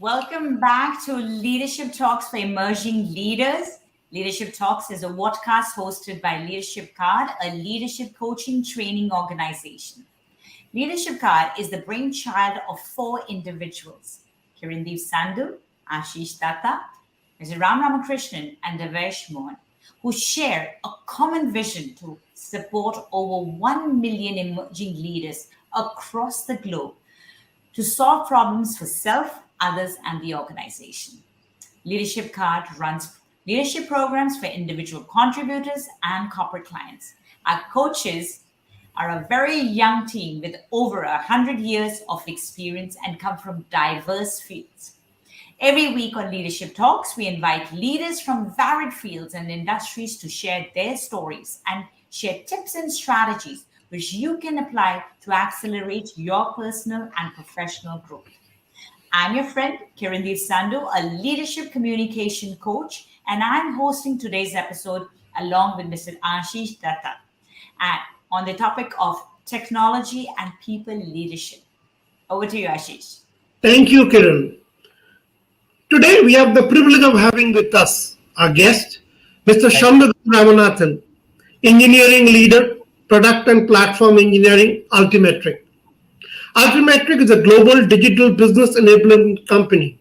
Welcome back to Leadership Talks for Emerging Leaders. Leadership Talks is a podcast hosted by Leadership Card, a leadership coaching training organization. Leadership Card is the brainchild of four individuals: Kirandeep Sandhu, Ashish Datta, Mr. Ram Ramakrishnan, and Devesh Mohan, who share a common vision to support over 1 million emerging leaders across the globe to solve problems for self, others, and the organization. Leadership Card runs leadership programs for individual contributors and corporate clients. Our coaches are a very young team with over 100 years of experience and come from diverse fields. Every week on Leadership Talks, we invite leaders from varied fields and industries to share their stories and share tips and strategies which you can apply to accelerate your personal and professional growth. I'm your friend, Kirandeep Sandhu, a leadership communication coach, and I'm hosting today's episode along with Mr. Ashish Datta and on the topic of technology and people leadership. Over to you, Ashish. Thank you, Kiran. Today, we have the privilege of having with us our guest, Mr. Shanmugam Ramanathan, engineering leader, product and platform engineering, Altimetrik. Altimetrik is a global digital business enablement company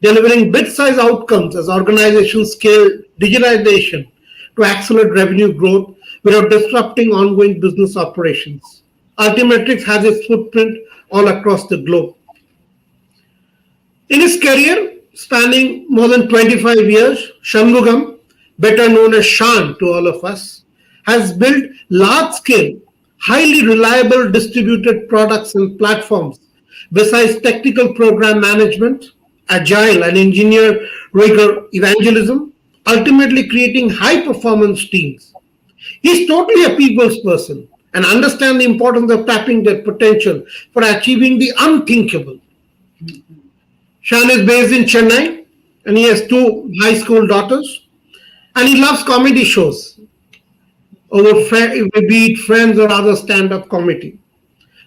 delivering bit-sized outcomes as organizations scale digitalization to accelerate revenue growth without disrupting ongoing business operations. Altimetrik has its footprint all across the globe. In his career, spanning more than 25 years, Shanmugam, better known as Shan to all of us, has built large-scale, highly reliable distributed products and platforms besides technical program management, agile and engineer rigor evangelism, ultimately creating high-performance teams. He's totally a people's person and understands the importance of tapping their potential for achieving the unthinkable. Shan is based in Chennai and he has two high school daughters and he loves comedy shows, be it friends or other stand-up comedy.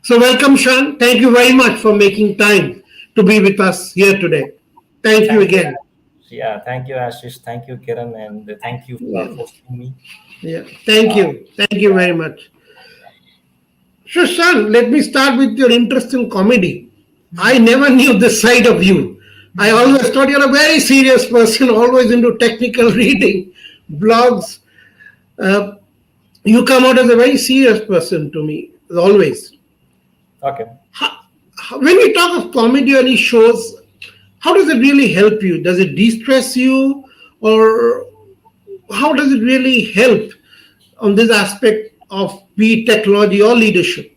So welcome, Shan. Thank you very much for making time to be with us here today. Thank you again. Yeah, thank you, Ashish. Thank you, Kiran, and thank you for hosting me. Yeah, thank you. Thank you very much. So, Shan, let me start with your interest in comedy. I never knew this side of you. I always thought you're a very serious person, always into technical reading, blogs. You come out as a very serious person to me, always. Okay. When we talk of comedy or any shows, how does it really help you? Does it de-stress you? Or how does it really help on this aspect of be it technology or leadership?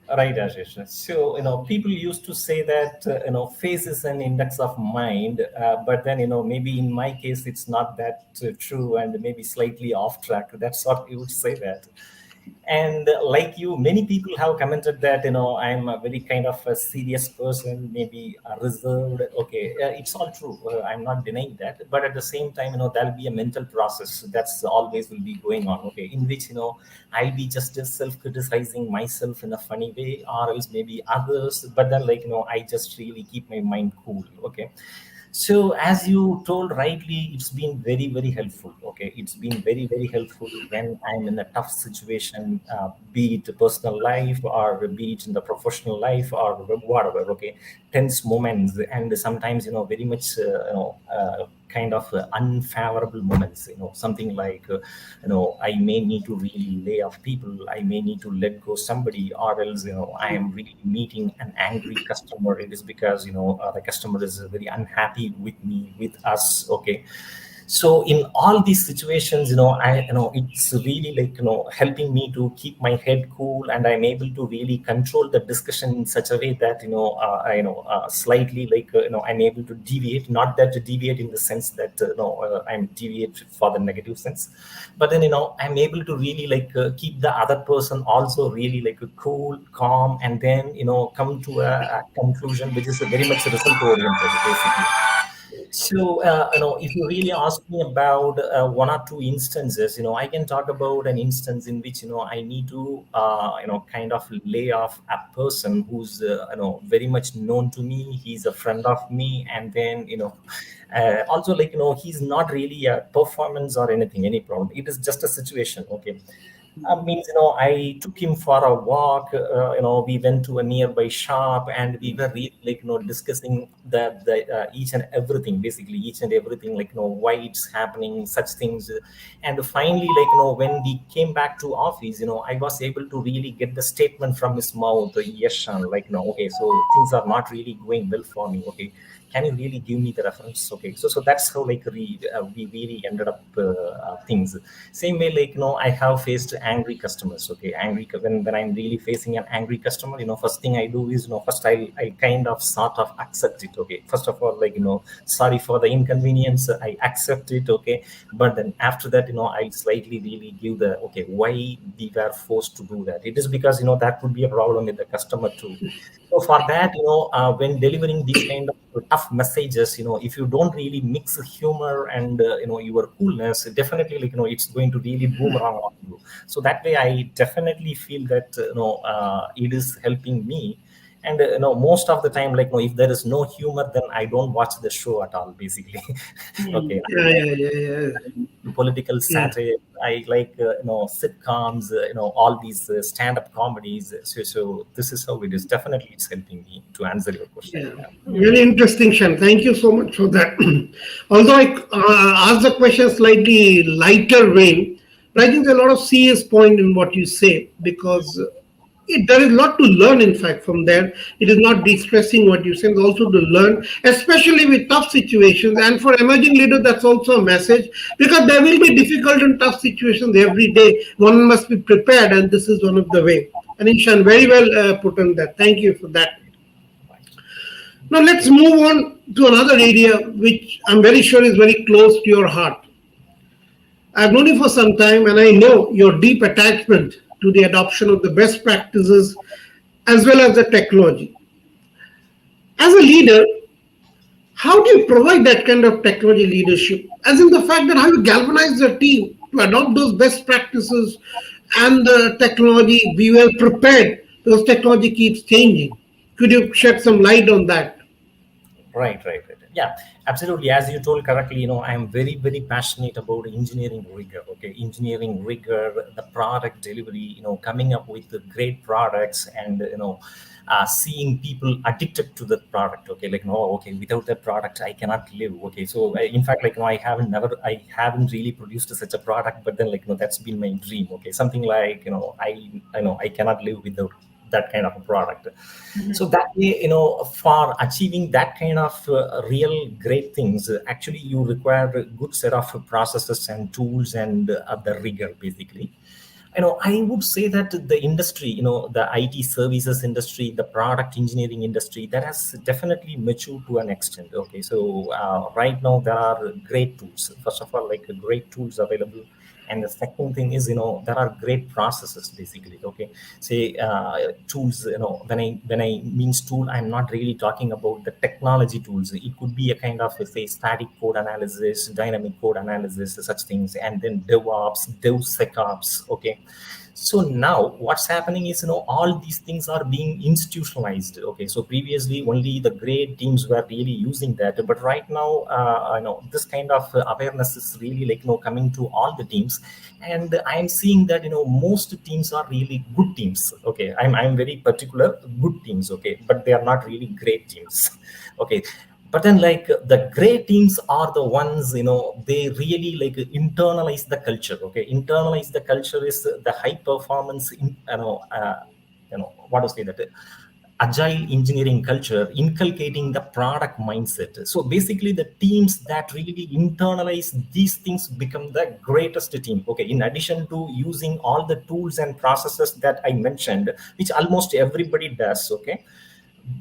Right, Ashish. So, people used to say that, face is an index of mind, but then, maybe in my case, it's not that true and maybe slightly off track. That's what you would say that. And like you, many people have commented that, I'm a very kind of a serious person, maybe reserved. Okay, it's all true. I'm not denying that. But at the same time, there'll be a mental process that's always will be going on. Okay, in which, I'll be just self-criticizing myself in a funny way, or else maybe others. But then, I just really keep my mind cool. Okay. So as you told rightly, it's been very, very helpful. Okay, it's been very, very helpful when I'm in a tough situation, be it personal life or be it in the professional life or whatever. Okay, tense moments and sometimes very much kind of unfavorable moments. Something like I may need to really lay off people. I may need to let go somebody, or else I am really meeting an angry customer. It is because the customer is very unhappy with me, with us. Okay, so in all these situations, it's really helping me to keep my head cool, and I'm able to really control the discussion in such a way that slightly I'm able to deviate, not that to deviate in the sense that I'm deviate for the negative sense, but then I'm able to really keep the other person also really cool, calm, and then come to a conclusion which is very much result oriented basically. So, if you really ask me about one or two instances, I can talk about an instance in which, I need to, kind of lay off a person who's, very much known to me. He's a friend of me. And then, also like, he's not really a performance or anything, any problem. It is just a situation. Okay. Means I took him for a walk. We went to a nearby shop, and we were really like discussing the each and everything, basically each and everything, like why it's happening, such things. And finally, like when we came back to office, I was able to really get the statement from his mouth. Yes, Shan, like okay, so things are not really going well for me. Okay, can you really give me the reference? Okay, so that's how like we really ended up things. Same way, like I have faced angry customers. Okay, when I'm really facing an angry customer, first thing I do is first I kind of sort of accept it. Okay, first of all, like sorry for the inconvenience, I accept it. Okay, but then after that, I slightly really give the okay why we were forced to do that. It is because that could be a problem with the customer too. So for that, when delivering these kind of tough messages, if you don't really mix humor and your coolness, definitely like it's going to really boomerang on you. So that way, I definitely feel that it is helping me. And most of the time, like if there is no humor, then I don't watch the show at all. Basically, okay. Yeah, yeah, yeah, yeah. Political Yeah. satire. I like sitcoms. All these stand-up comedies. So this is how it is. Definitely, it's helping me to answer your question. Yeah, very interesting, Shan. Thank you so much for that. Although I asked the question slightly lighter vein, but I think there's a lot of serious point in what you say because there is a lot to learn. In fact, from there, it is not de-stressing what you say; it's also to learn, especially with tough situations. And for emerging leaders, that's also a message because there will be difficult and tough situations every day. One must be prepared, and this is one of the way. I think Shan very well put on that. Thank you for that. Now let's move on to another area which I'm very sure is very close to your heart. I've known you for some time and I know your deep attachment to the adoption of the best practices as well as the technology. As a leader, how do you provide that kind of technology leadership? As in the fact that how you galvanize the team to adopt those best practices and the technology, be well prepared because technology keeps changing. Could you shed some light on that? Right. Yeah, absolutely. As you told correctly, I'm very, very passionate about engineering rigor. Okay, engineering rigor, the product delivery, coming up with the great products and, seeing people addicted to the product. Okay, like, no, okay, without that product, I cannot live. Okay, so in fact, like, I haven't really produced such a product, but then, like, that's been my dream. Okay, something like, I know I cannot live without that kind of a product. So that way, for achieving that kind of real great things, actually you require a good set of processes and tools and the rigor, basically. I would say that the industry, the IT services industry, the product engineering industry, that has definitely matured to an extent. Okay, so right now there are great tools. First of all, like great tools available, and the second thing is, there are great processes, basically. Okay, say tools. When I means tool, I'm not really talking about the technology tools. It could be a kind of, say, static code analysis, dynamic code analysis, such things, and then DevOps, DevSecOps. Okay, so now what's happening is, all these things are being institutionalized. Okay, so previously only the great teams were really using that, but right now, this kind of awareness is really like, coming to all the teams, and I'm seeing that, most teams are really good teams. Okay, I'm very particular, good teams. Okay, but they are not really great teams. Okay, but then, like, the great teams are the ones, they really like internalize the culture. Okay, internalize the culture is the high performance in, what to say, that agile engineering culture, inculcating the product mindset. So basically the teams that really internalize these things become the greatest team. Okay, in addition to using all the tools and processes that I mentioned, which almost everybody does. Okay,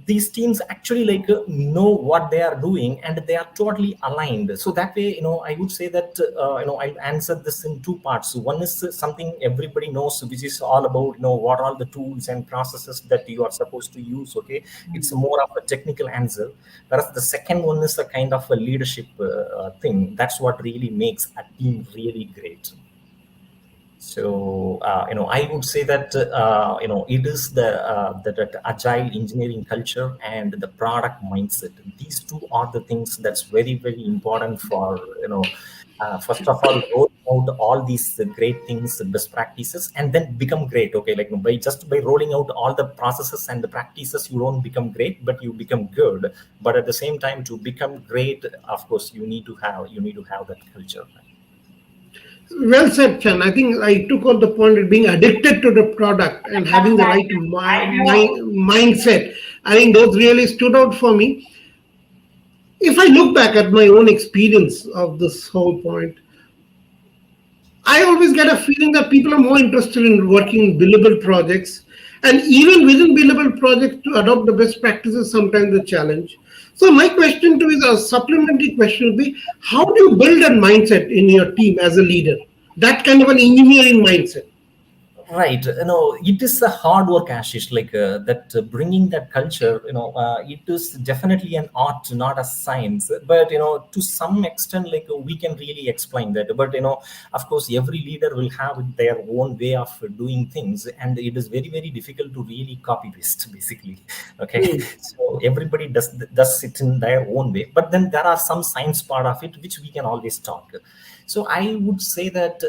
these teams actually know what they are doing and they are totally aligned. So that way, I would say that I'll answer this in two parts. One is something everybody knows, which is all about what are the tools and processes that you are supposed to use. Okay, it's more of a technical answer. Whereas the second one is a kind of a leadership thing. That's what really makes a team really great. So I would say that it is the agile engineering culture and the product mindset. These two are the things that's very very important for first of all rolling out all these great things, best practices, and then become great. Okay, like by rolling out all the processes and the practices, you don't become great, but you become good. But at the same time, to become great, of course, you need to have that culture. Well said, Chan. I think I took on the point of being addicted to the product and having the right I know. mindset. I think those really stood out for me. If I look back at my own experience of this whole point, I always get a feeling that people are more interested in working in billable projects, and even within billable projects, to adopt the best practices sometimes a challenge. So my question to you, a supplementary question would be: how do you build a mindset in your team as a leader? That kind of an engineering mindset. Right. It is a hard work, Ashish, that bringing that culture, it is definitely an art, not a science. But, to some extent, we can really explain that. But, of course, every leader will have their own way of doing things. And it is very, very difficult to really copy paste, basically. Okay. Hmm. So everybody does it in their own way. But then there are some science part of it, which we can always talk. So I would say that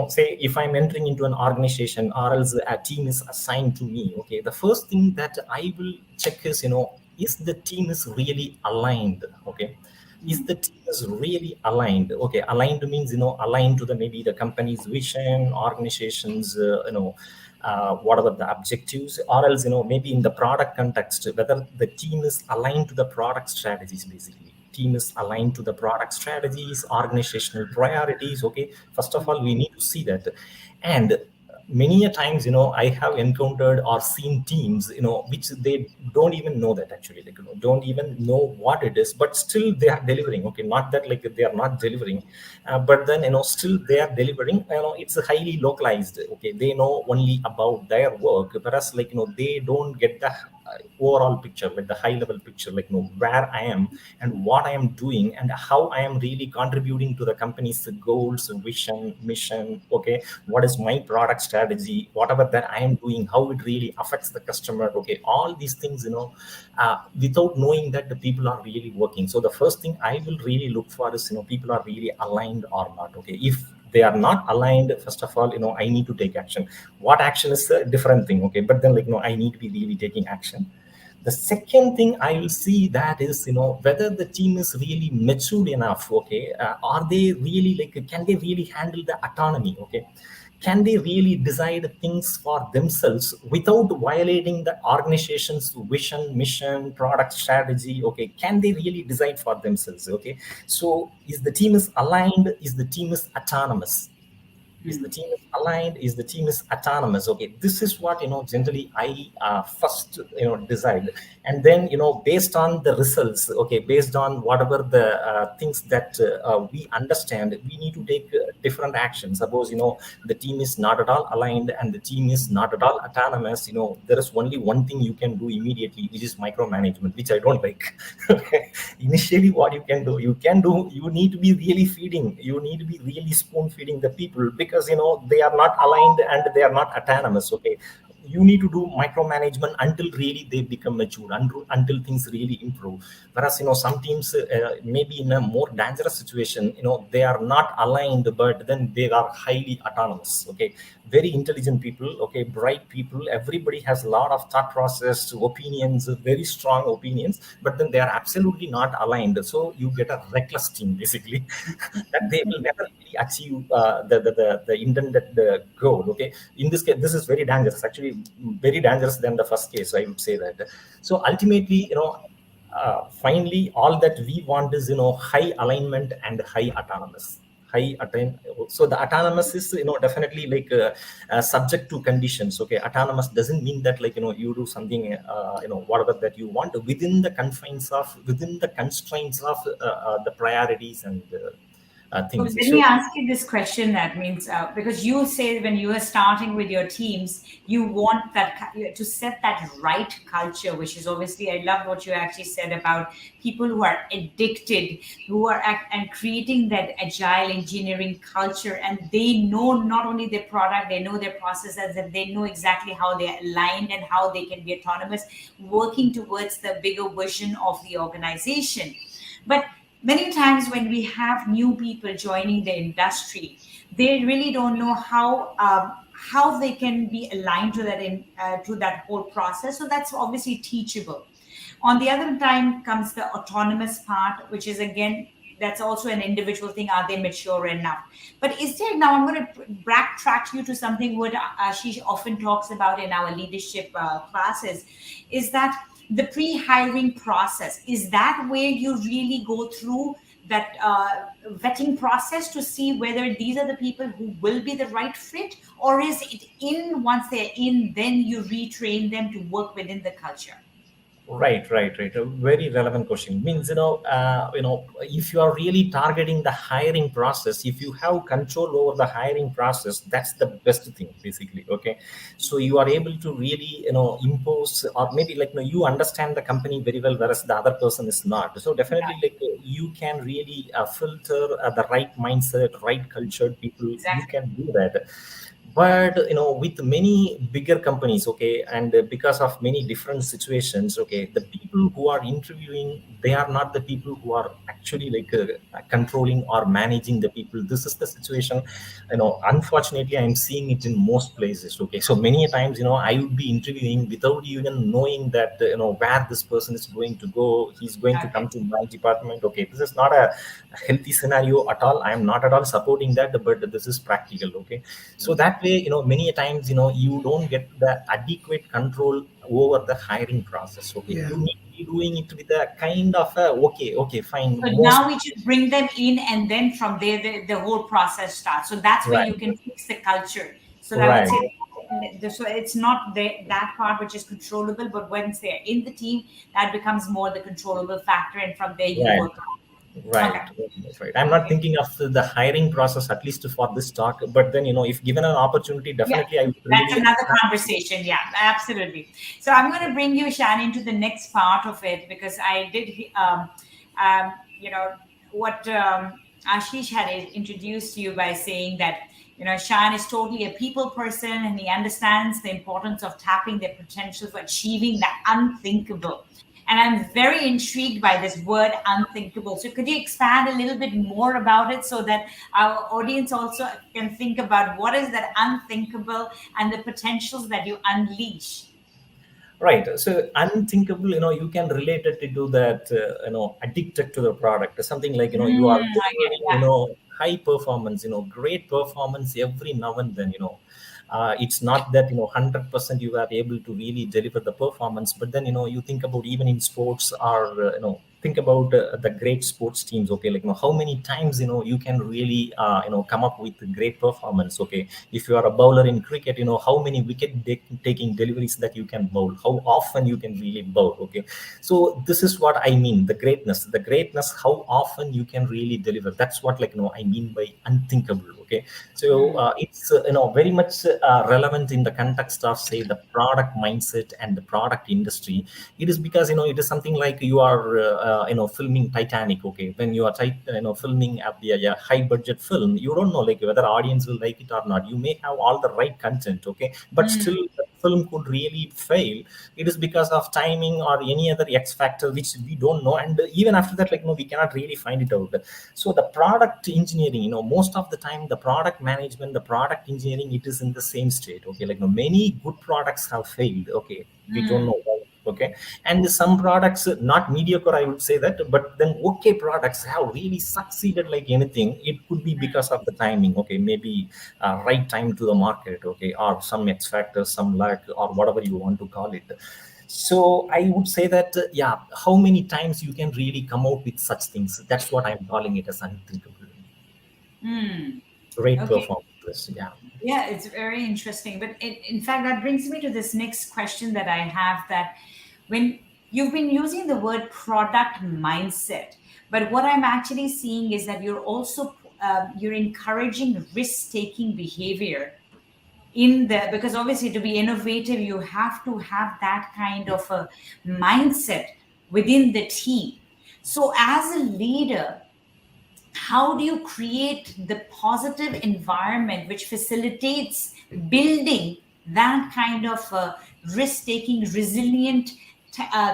say if I'm entering into an organization or else a team is assigned to me, okay, the first thing that I will check is, is the team is really aligned, okay? Is the team is really aligned? Okay, aligned means, aligned to the maybe the company's vision, organization's, whatever the objectives, or else, maybe in the product context, whether the team is aligned to the product strategies, basically team is aligned to the product strategies, organizational priorities. Okay, first of all, we need to see that. And many a times, I have encountered or seen teams, which they don't even know that actually, don't even know what it is, but still they are delivering. Okay, not that they are not delivering, but then, still they are delivering. It's highly localized. Okay, they know only about their work, whereas they don't get the overall picture, like the high level picture, where I am and what I am doing and how I am really contributing to the company's goals, vision, mission. Okay, what is my product strategy, whatever that I am doing, how it really affects the customer. Okay, all these things, without knowing that the people are really working. So the first thing I will really look for is, people are really aligned or not. Okay, if they are not aligned, first of all, I need to take action. What action is a different thing. Okay, but then I need to be really taking action. The second thing I will see that is, whether the team is really matured enough. Okay, are they really can they really handle the autonomy? Okay, can they really decide things for themselves without violating the organization's vision, mission, product strategy? Okay, can they really decide for themselves? Okay, so is the team is aligned? Is the team is autonomous? Is the team is aligned? Is the team is autonomous? Okay, this is what generally I first decide. And then based on the results, okay, based on whatever the things that we understand, we need to take different actions. Suppose the team is not at all aligned and the team is not at all autonomous, there is only one thing you can do immediately, which is micromanagement, which I don't like. Okay, initially what you need to be really feeding, you need to be really spoon feeding the people, because they are not aligned and they are not autonomous. Okay, you need to do micromanagement until really they become mature, until things really improve. Whereas some teams maybe in a more dangerous situation, they are not aligned, but then they are highly autonomous. Okay, very intelligent people, okay, bright people, everybody has a lot of thought process, opinions, very strong opinions, but then they are absolutely not aligned. So you get a reckless team, basically. That they will never really achieve the intended goal. Okay, in this case, this is very dangerous, actually very dangerous than the first case, I would say that. So ultimately, finally, all that we want is high alignment and high autonomous. high attain. So the autonomous is, definitely like subject to conditions. Okay, autonomous doesn't mean that like you do something whatever that you want within the confines of, within the constraints of the priorities and So things. let me So ask you this question. That means because you say when you are starting with your teams, you want to set that right culture, which is obviously, I love what you actually said about people who are addicted, who are and creating that agile engineering culture, and they know not only their product, they know their processes, and they know exactly how they're aligned and how they can be autonomous, working towards the bigger vision of the organization. But many times when we have new people joining the industry, they really don't know how they can be aligned to to that whole process. So that's obviously teachable. On the other time comes the autonomous part, which is again, that's also an individual thing. Are they mature enough? But is there, now I'm going to backtrack you to something what she often talks about in our leadership classes, is that the pre-hiring process, is that where you really go through that vetting process to see whether these are the people who will be the right fit, or is it in once they're in, then you retrain them to work within the culture? right. A very relevant question. Means if you are really targeting the hiring process, if you have control over the hiring process, that's the best thing, basically. Okay, so you are able to really impose, or maybe like you understand the company very well, whereas the other person is not. So Yeah, definitely like you can really filter the right mindset, right cultured people. You exactly. can do that. But with many bigger companies, okay, and because of many different situations, okay, the people who are interviewing, they are not the people who are actually like controlling or managing the people. This is the situation, unfortunately I'm seeing it in most places. Okay, so many times I would be interviewing without even knowing that where this person is going to go. He's going to Okay. come to my department. Okay, this is not a healthy scenario at all. I am not at all supporting that, but this is practical. Okay, so that way many a times you don't get the adequate control over the hiring process. Okay, Yeah. you need to be doing it with a kind of a, okay, fine, So most now we just bring them in, and then from there, the whole process starts. So that's where right, you can fix the culture. So I would right, say so it's not that part which is controllable, but once they're in the team, that becomes more the controllable factor, and from there you right, work on. Okay. right. I'm not Okay. thinking of the hiring process, at least for this talk, but then if given an opportunity, Yeah, definitely I would that's really. another conversation. Yeah, absolutely. So I'm going to bring you, Shan, into the next part of it, because I did, you know, what Ashish had introduced you by saying that, Shan is totally a people person, and he understands the importance of tapping their potential for achieving the unthinkable. And I'm very intrigued by this word unthinkable. So could you expand a little bit more about it so that our audience also can think about what is that unthinkable and the potentials that you unleash? Right. So unthinkable, you can relate it to that, addicted to the product. Something like, you are Okay, delivering, yeah. high performance, great performance every now and then. It's not that, 100% you are able to really deliver the performance, but then, you think about even in sports, or, think about the great sports teams. Okay. Like, how many times, you can really, come up with great performance. Okay. If you are a bowler in cricket, how many wicket taking deliveries that you can bowl, how often you can really bowl. Okay, so this is what I mean, the greatness, how often you can really deliver. That's what, like, I mean by unthinkable. Okay, so it's very much relevant in the context of, say, the product mindset and the product industry. It is because it is something like you are filming Titanic. Okay, when you are filming a high budget film, you don't know like whether audience will like it or not. You may have all the right content. Okay, but still the film could really fail. It is because of timing or any other X factor which we don't know, and even after that, like, we cannot really find it out. So the product engineering, most of the time, the product management, the product engineering, it is in the same state. Okay, like, many good products have failed. Okay, we don't know why. Okay, and some products, not mediocre, I would say that, but then okay products have really succeeded like anything. It could be because of the timing. Okay, maybe right time to the market. Okay, or some X factors, some luck, or whatever you want to call it. So I would say that, yeah, how many times you can really come out with such things, that's what I'm calling it as unthinkable. Great Okay. performance. Yeah. Yeah, it's very interesting. But in fact, that brings me to this next question that I have, that when you've been using the word product mindset, but what I'm actually seeing is that you're also you're encouraging risk-taking behavior in the, because obviously to be innovative, you have to have that kind of a mindset within the team. So as a leader, how do you create the positive environment which facilitates building that kind of risk-taking resilient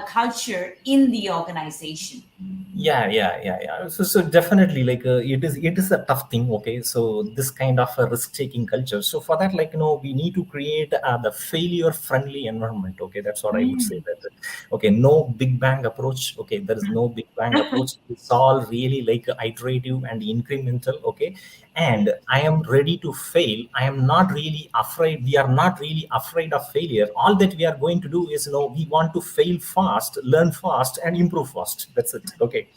culture in the organization? Yeah. So definitely, like it is a tough thing. Okay, so this kind of a risk-taking culture. So for that, like we need to create the failure-friendly environment. Okay, that's what I would say. Mm. That okay, no big bang approach. Okay, there is no big bang approach. It's all really like iterative and incremental. Okay, and I am ready to fail. I am not really afraid. We are not really afraid of failure. All that we are going to do is, we want to fail fast, learn fast, and improve fast. That's it. Okay,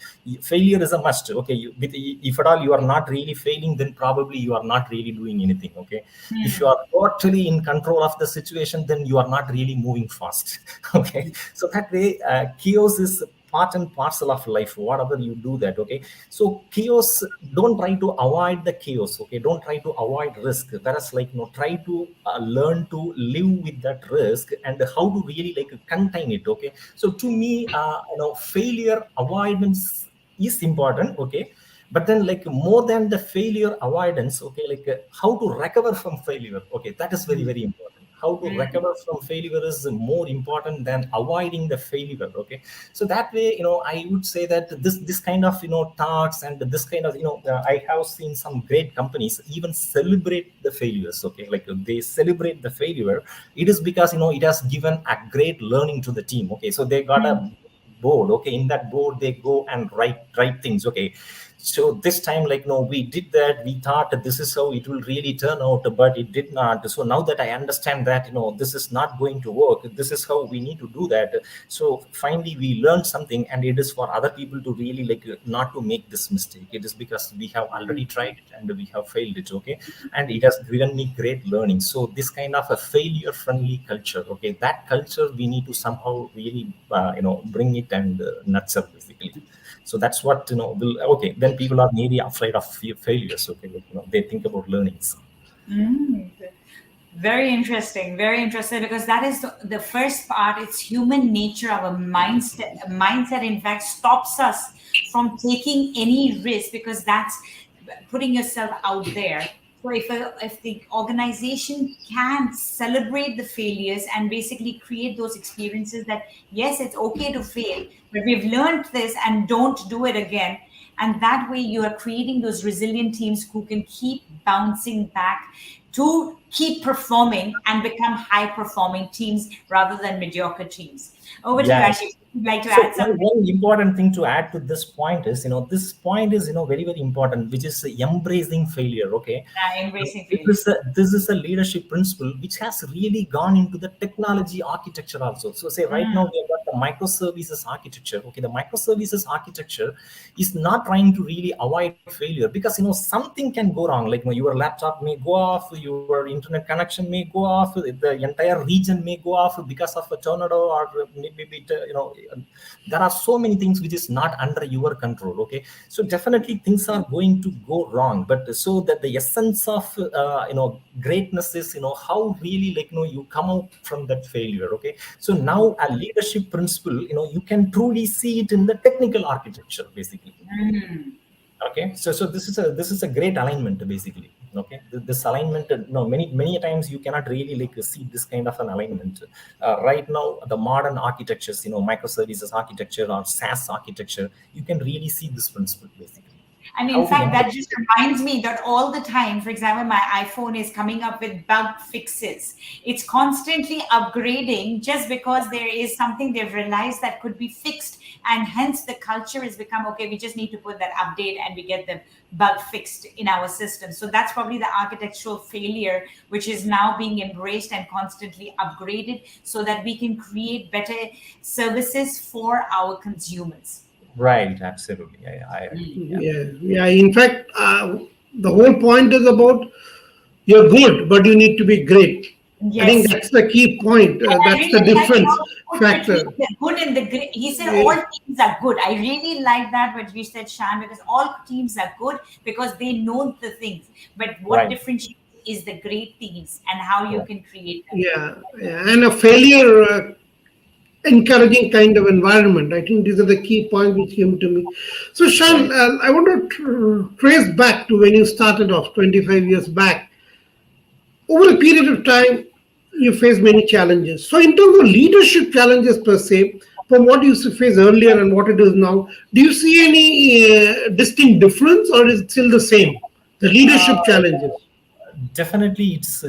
failure is a must. Okay, if at all you are not really failing, then probably you are not really doing anything. Okay, if you Hmm. are totally in control of the situation, then you are not really moving fast. Okay, so that way, chaos is part and parcel of life, whatever you do that. Okay, so chaos, don't try to avoid the chaos. Okay, don't try to avoid risk. Whereas, like, try to learn to live with that risk and how to really like contain it. Okay, so to me, failure avoidance is important. Okay, but then, like, more than the failure avoidance, okay, like how to recover from failure. Okay, that is very, very important. How to Hmm. recover from failure is more important than avoiding the failure. Okay, so that way, I would say that this kind of talks and this kind of I have seen some great companies even celebrate the failures. Okay, like they celebrate the failure. It is because it has given a great learning to the team. Okay, so they got a Hmm. board. Okay, in that board they go and write things. Okay, so this time, like, no, we did that, we thought that this is how it will really turn out, but it did not. So now that I understand that this is not going to work, this is how we need to do that. So finally we learned something, and it is for other people to really like not to make this mistake. It is because we have already tried it and we have failed it. Okay, and it has given me great learning. So this kind of a failure friendly culture, okay, that culture we need to somehow really bring it and nurture, basically. So that's what will. Okay, then people are maybe afraid of failures. Okay, like, they think about learnings. Mm. Very interesting, very interesting, because that is the first part. It's human nature. Our mindset, in fact, stops us from taking any risk, because that's putting yourself out there. So if the organization can celebrate the failures and basically create those experiences that yes, it's okay to fail, but we've learned this and don't do it again. And that way you are creating those resilient teams who can keep bouncing back to keep performing and become high performing teams rather than mediocre teams. Over to you, Yeah. Ashish. Would you like to So add one, something? one important thing to add to this point is, this point is, very, very important, which is embracing failure. Okay. Embracing This failure. is a leadership principle which has really gone into the technology architecture also. So say right now Mm. we have got the microservices architecture. Okay, the microservices architecture is not trying to really avoid failure, because something can go wrong. Like, your laptop may go off, your internet connection may go off, the entire region may go off because of a tornado, or maybe there are so many things which is not under your control. Okay, so definitely things are going to go wrong, but so that the essence of greatness is how really, like, you come out from that failure. Okay, so now a leadership principle, you can truly see it in the technical architecture, basically. Mm. Okay, so this is a great alignment, basically. Okay, this alignment, many times you cannot really like see this kind of an alignment. Right now, the modern architectures, microservices architecture or SaaS architecture, you can really see this principle, basically. And in How to fact, that embrace just it. reminds me that all the time, for example, my iPhone is coming up with bug fixes. It's constantly upgrading just because there is something they've realized that could be fixed. And hence the culture has become okay, we just need to put that update and we get the bug fixed in our system. So that's probably the architectural failure, which is now being embraced and constantly upgraded so that we can create better services for our consumers. Right, absolutely. I agree. Yeah. Yeah, yeah. In fact, The whole point is about you're good, but you need to be great. I think Yes. that's the key point. And I That's the really like difference how you put between factor. the good and the great. He said all Eh, teams are good. I really like that what you said, Shan, because all teams are good because they know the things. But what Right. differentiates is the great teams and how you Right. can create them. Yeah, yeah, and a failure encouraging kind of environment. I think these are the key points which came to me. So, Shan, Right. I want to trace back to when you started off 25 years back. Over a period of time, you face many challenges. So, in terms of leadership challenges per se, from what you used to face earlier and what it is now, do you see any distinct difference, or is it still the same? The Uh, leadership challenges. Definitely, it's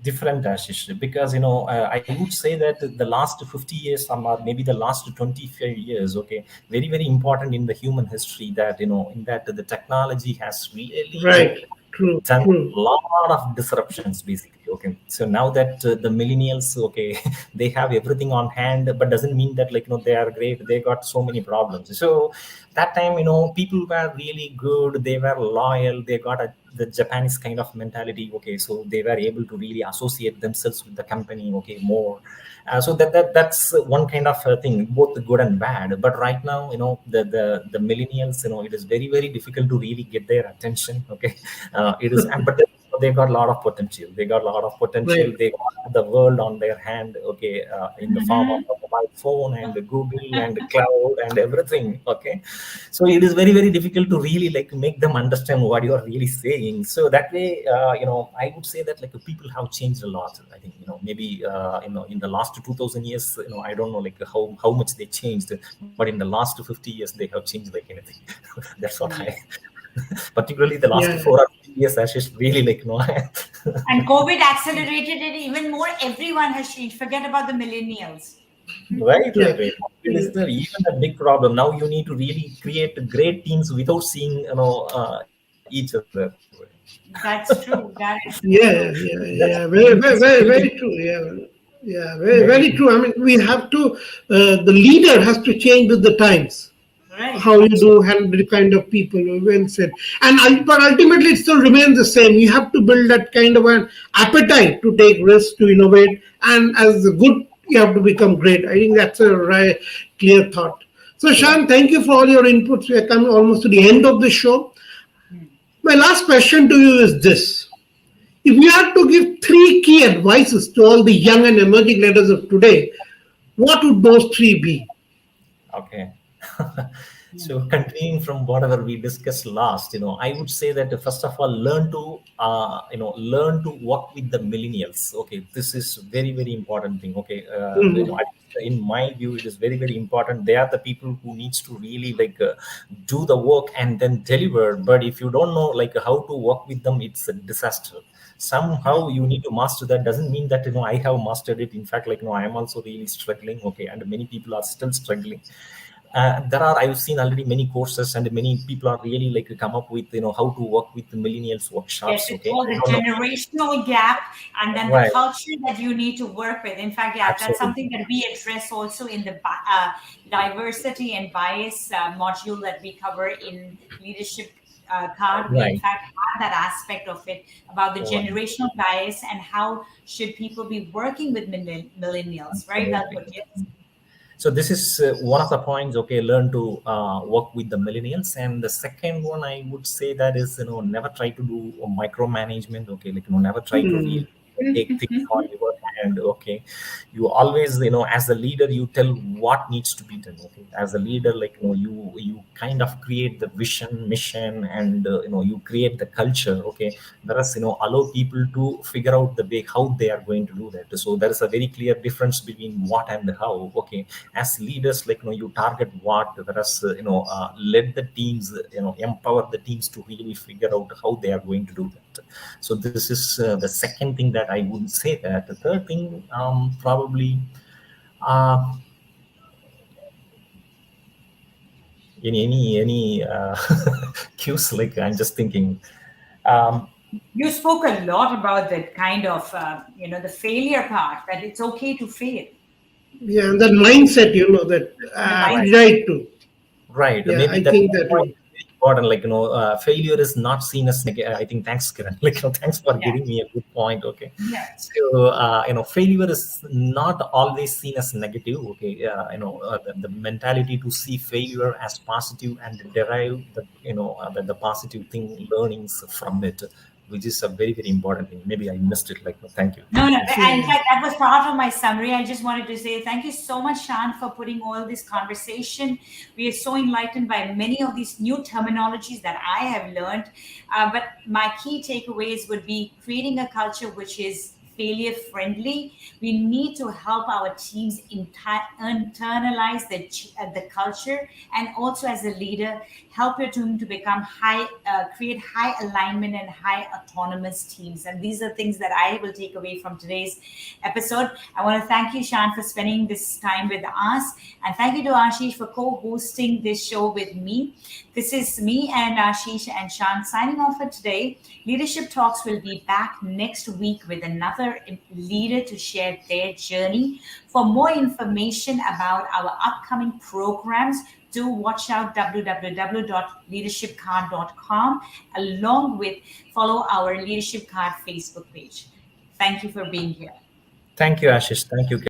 different, Ashish, because I would say that the last 50 years, or maybe the last 25 years, okay, very very important in the human history. That in that the technology has really Right. True. done True. a lot of disruptions, basically. Okay, so now that the millennials, okay, they have everything on hand, but doesn't mean that they are great. They got so many problems. So that time, people were really good. They were loyal. They got the Japanese kind of mentality. Okay, so they were able to really associate themselves with the company. Okay, more. So that's one kind of thing, both good and bad. But right now, the millennials, it is very very difficult to really get their attention. Okay, it is, but they got a lot of potential. They got a lot of potential. Right. They got the world on their hand. Okay, in the form of Mhm. a mobile phone and the Google and the cloud and everything. Okay, so it is very very difficult to really make them understand what you are really saying. So that way, I would say that people have changed a lot. I think maybe in the last 2000 years, I don't know how much they changed, but in the last 50 years they have changed like anything. That's what I, Yes. particularly the last Yeah. 4 or 5 years, Ashish, really And COVID accelerated it even more. Everyone has changed. Forget about the millennials. right, Yeah. right, right. It is even a big problem. Now you need to really create great teams without seeing each other. That's true. That is so Yeah, true. yeah, That's yeah. really Very very true. Yeah, yeah, very very true. true. I mean, we have to. The leader has to change with the times. Right. How you do Absolutely. handle the kind of people. Well said. And but ultimately, it still remains the same. You have to build that kind of an appetite to take risks, to innovate, and as a good, you have to become great. I think that's a right, clear thought. So, Right. Shan, thank you for all your inputs. We are coming almost to the end of the show. My last question to you is this. If you had to give three key advices to all the young and emerging leaders of today, what would those three be? Okay. So continuing from whatever we discussed last, I would say that first of all, learn to work with the millennials. Okay, this is very very important thing. Okay, Mhm. in my view, it is very very important. They are the people who needs to really do the work and then deliver. But if you don't know how to work with them, it's a disaster. Somehow you need to master that. Doesn't mean that I have mastered it. In fact, I am also really struggling. Okay, and many people are still struggling. There are, I've seen already many courses, and many people are really come up with how to work with the millennials Yes, workshops. it's Okay, all I the don't know. generational gap and then the Right. culture that you need to work with. In fact, yeah, that's something Absolutely. that we address also in the diversity and bias module that we cover in leadership card. We, in Right. fact, have that aspect of it about the Right. generational bias and how should people be working with millennials, right? Well Absolutely. put, yes. So this is one of the points. Okay, learn to work with the millennials, and the second one I would say that is never try to do micromanagement. Okay, never try to really Mhm. take things on your hand. Okay, you always as a leader you tell what needs to be done. Okay, as a leader you kind of create the vision, mission, and you create the culture. Okay, whereas allow people to figure out the way how they are going to do that. So there is a very clear difference between what and how. Okay, as leaders you target what, whereas let the teams empower the teams to really figure out how they are going to do that. So this is the second thing that I would say. That the third thing, probably uh, any cues, I'm just thinking. um, You spoke a lot about the kind of, the failure part, that it's okay to fail. Yeah, and that mindset, that The right. mindset. right to. Right. Yeah, Maybe I that think that point way. important. Like, failure is not seen as negative. I think, thanks, Kiran. Like, thanks for Yeah. giving me a good point. Okay. Yeah. So, failure is not always seen as negative. Okay. The mentality to see failure as positive and derive the positive thing, learnings from it, which is a very, very important thing. Maybe I missed it. Like, thank you. No, no. Thank you. In fact, that was part of my summary. I just wanted to say thank you so much, Shan, for putting all this conversation. We are so enlightened by many of these new terminologies that I have learned. But my key takeaways would be creating a culture which is failure friendly. We need to help our teams internalize the culture, and also as a leader, help your team to become create high alignment and high autonomous teams. And these are things that I will take away from today's episode. I want to thank you, Shan, for spending this time with us, and thank you to Ashish for co-hosting this show with me. This is me and Ashish and Shan signing off for today. Leadership Talks will be back next week with another leader to share their journey. For more information about our upcoming programs, do watch out www.leadershipcard.com, along with follow our Leadership Card Facebook page. Thank you for being here. Thank you, Ashish. Thank you, Kiran.